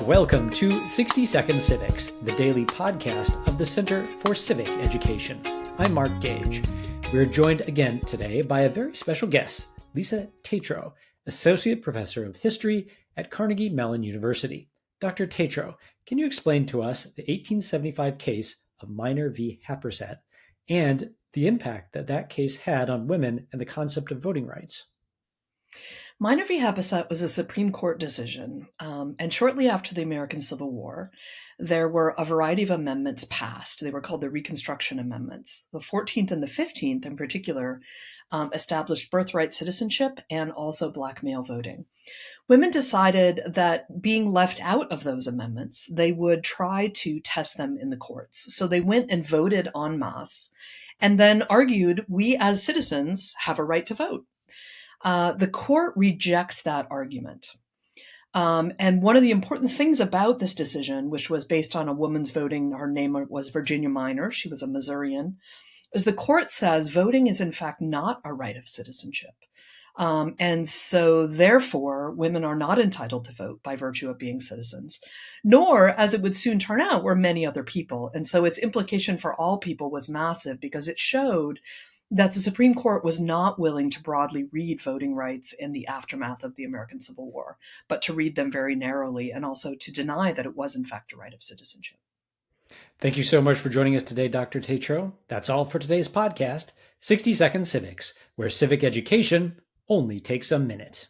Welcome to 60 Second Civics, the daily podcast of the Center for Civic Education. I'm Mark Gage. We're joined again today by a very special guest, Lisa Tetrault, Associate Professor of History at Carnegie Mellon University. Dr. Tetrault, can you explain to us the 1875 case of Minor v. Happersett and the impact that case had on women and the concept of voting rights? Minor v. Happersett was a Supreme Court decision, and shortly after the American Civil War, there were a variety of amendments passed. They were called the Reconstruction Amendments. The 14th and the 15th, in particular, established birthright citizenship and also Black male voting. Women decided that being left out of those amendments, they would try to test them in the courts. So they went and voted en masse and then argued, we as citizens have a right to vote. The court rejects that argument. And one of the important things about this decision, which was based on a woman's voting, her name was Virginia Minor, she was a Missourian, is the court says voting is in fact not a right of citizenship. And so therefore, women are not entitled to vote by virtue of being citizens, nor, as it would soon turn out, were many other people. And so its implication for all people was massive because it showed that the Supreme Court was not willing to broadly read voting rights in the aftermath of the American Civil War, but to read them very narrowly and also to deny that it was in fact a right of citizenship. Thank you so much for joining us today, Dr. Tetrault. That's all for today's podcast, 60 Second Civics, where civic education only takes a minute.